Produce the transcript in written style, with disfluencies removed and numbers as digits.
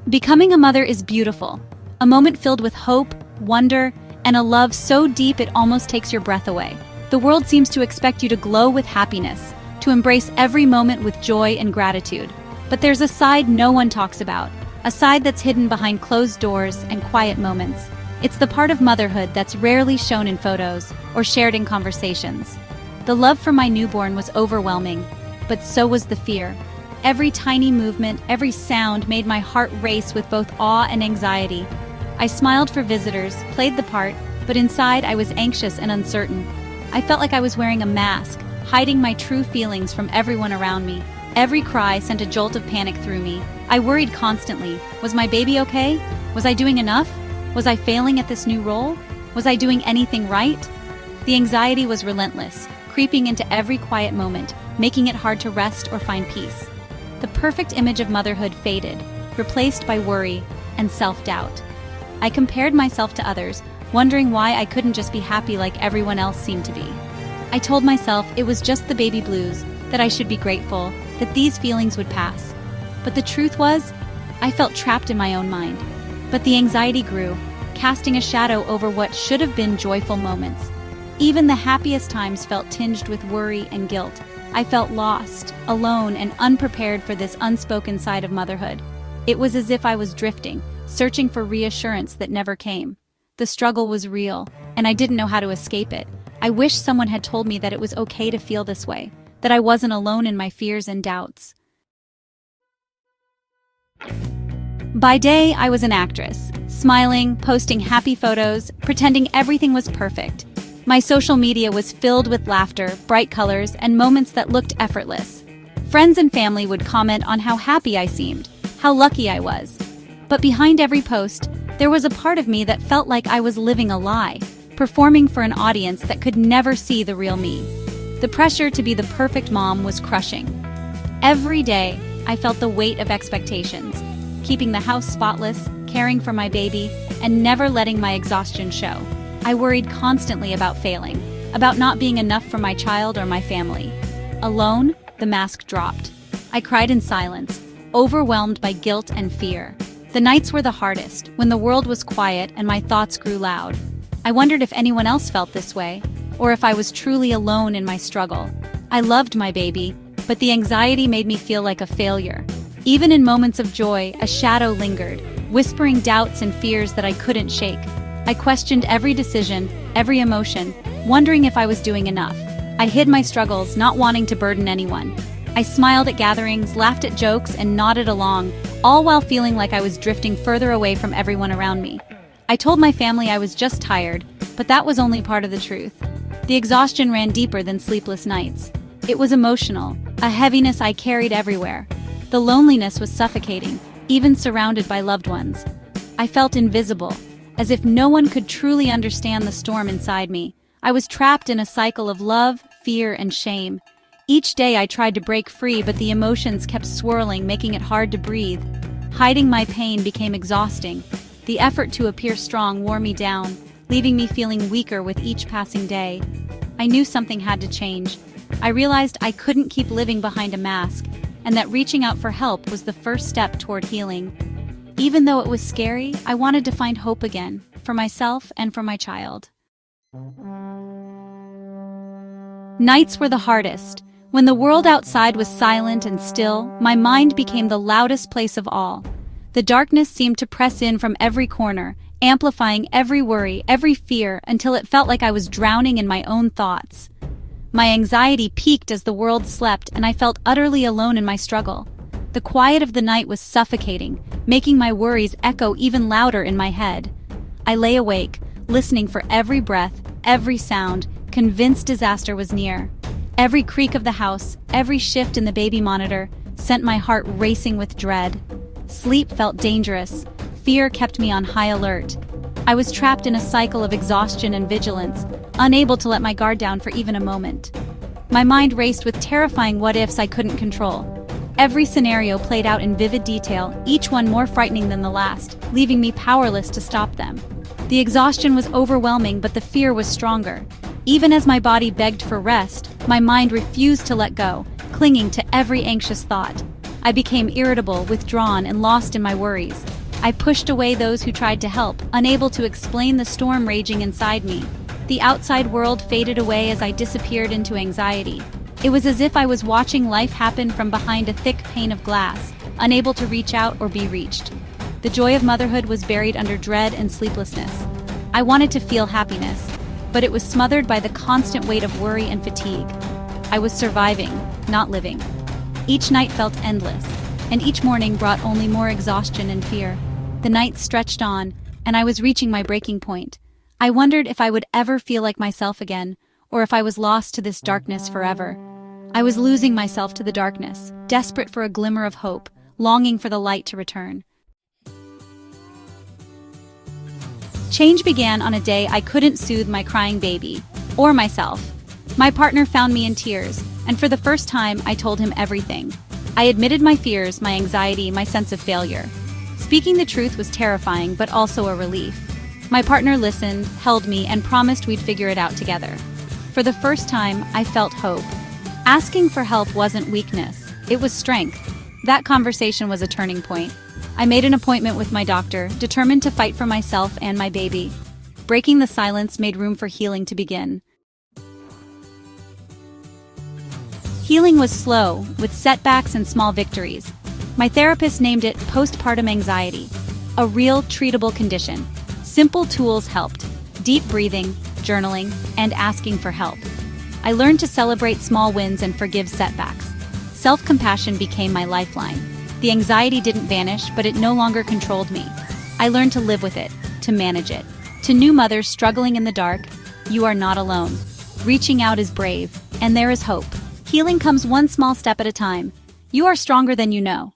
Becoming a mother is beautiful, a moment filled with hope, wonder, and a love so deep it almost takes your breath away. The world seems to expect you to glow with happiness, to embrace every moment with joy and gratitude. But there's a side no one talks about, a side that's hidden behind closed doors and quiet moments. It's the part of motherhood that's rarely shown in photos or shared in conversations. The love for my newborn was overwhelming, but so was the fear. Every tiny movement, every sound made my heart race with both awe and anxiety. I smiled for visitors, played the part, but inside I was anxious and uncertain. I felt like I was wearing a mask, hiding my true feelings from everyone around me. Every cry sent a jolt of panic through me. I worried constantly. Was my baby okay? Was I doing enough? Was I failing at this new role? Was I doing anything right? The anxiety was relentless, creeping into every quiet moment, making it hard to rest or find peace. The perfect image of motherhood faded, replaced by worry and self-doubt. I compared myself to others, wondering why I couldn't just be happy like everyone else seemed to be. I told myself it was just the baby blues, that I should be grateful, that these feelings would pass. But the truth was, I felt trapped in my own mind. But the anxiety grew, casting a shadow over what should have been joyful moments. Even the happiest times felt tinged with worry and guilt. I felt lost, alone, and unprepared for this unspoken side of motherhood. It was as if I was drifting, searching for reassurance that never came. The struggle was real, and I didn't know how to escape it. I wish someone had told me that it was okay to feel this way, that I wasn't alone in my fears and doubts. By day, I was an actress, smiling, posting happy photos, pretending everything was perfect. My social media was filled with laughter, bright colors, and moments that looked effortless. Friends and family would comment on how happy I seemed, how lucky I was. But behind every post, there was a part of me that felt like I was living a lie, performing for an audience that could never see the real me. The pressure to be the perfect mom was crushing. Every day, I felt the weight of expectations, keeping the house spotless, caring for my baby, and never letting my exhaustion show. I worried constantly about failing, about not being enough for my child or my family. Alone, the mask dropped. I cried in silence, overwhelmed by guilt and fear. The nights were the hardest, when the world was quiet and my thoughts grew loud. I wondered if anyone else felt this way, or if I was truly alone in my struggle. I loved my baby, but the anxiety made me feel like a failure. Even in moments of joy, a shadow lingered, whispering doubts and fears that I couldn't shake. I questioned every decision, every emotion, wondering if I was doing enough. I hid my struggles, not wanting to burden anyone. I smiled at gatherings, laughed at jokes, and nodded along, all while feeling like I was drifting further away from everyone around me. I told my family I was just tired, but that was only part of the truth. The exhaustion ran deeper than sleepless nights. It was emotional, a heaviness I carried everywhere. The loneliness was suffocating, even surrounded by loved ones. I felt invisible, as if no one could truly understand the storm inside me. I was trapped in a cycle of love, fear, and shame. Each day I tried to break free, but the emotions kept swirling, making it hard to breathe. Hiding my pain became exhausting. The effort to appear strong wore me down, leaving me feeling weaker with each passing day. I knew something had to change. I realized I couldn't keep living behind a mask, and that reaching out for help was the first step toward healing. Even though it was scary, I wanted to find hope again, for myself and for my child. Nights were the hardest. When the world outside was silent and still, my mind became the loudest place of all. The darkness seemed to press in from every corner, amplifying every worry, every fear, until it felt like I was drowning in my own thoughts. My anxiety peaked as the world slept, and I felt utterly alone in my struggle. The quiet of the night was suffocating, making my worries echo even louder in my head. I lay awake, listening for every breath, every sound, convinced disaster was near. Every creak of the house, every shift in the baby monitor, sent my heart racing with dread. Sleep felt dangerous. Fear kept me on high alert. I was trapped in a cycle of exhaustion and vigilance, unable to let my guard down for even a moment. My mind raced with terrifying what-ifs I couldn't control. Every scenario played out in vivid detail, each one more frightening than the last, leaving me powerless to stop them. The exhaustion was overwhelming, but the fear was stronger. Even as my body begged for rest, my mind refused to let go, clinging to every anxious thought. I became irritable, withdrawn, and lost in my worries. I pushed away those who tried to help, unable to explain the storm raging inside me. The outside world faded away as I disappeared into anxiety. It was as if I was watching life happen from behind a thick pane of glass, unable to reach out or be reached. The joy of motherhood was buried under dread and sleeplessness. I wanted to feel happiness, but it was smothered by the constant weight of worry and fatigue. I was surviving, not living. Each night felt endless, and each morning brought only more exhaustion and fear. The nights stretched on, and I was reaching my breaking point. I wondered if I would ever feel like myself again, or if I was lost to this darkness forever. I was losing myself to the darkness, desperate for a glimmer of hope, longing for the light to return. Change began on a day I couldn't soothe my crying baby, or myself. My partner found me in tears, and for the first time I told him everything. I admitted my fears, my anxiety, my sense of failure. Speaking the truth was terrifying, but also a relief. My partner listened, held me, and promised we'd figure it out together. For the first time, I felt hope. Asking for help wasn't weakness, it was strength. That conversation was a turning point. I made an appointment with my doctor, determined to fight for myself and my baby. Breaking the silence made room for healing to begin. Healing was slow, with setbacks and small victories. My therapist named it postpartum anxiety, a real treatable condition. Simple tools helped: deep breathing, journaling, and asking for help. I learned to celebrate small wins and forgive setbacks. Self-compassion became my lifeline. The anxiety didn't vanish, but it no longer controlled me. I learned to live with it, to manage it. To new mothers struggling in the dark, you are not alone. Reaching out is brave, and there is hope. Healing comes one small step at a time. You are stronger than you know.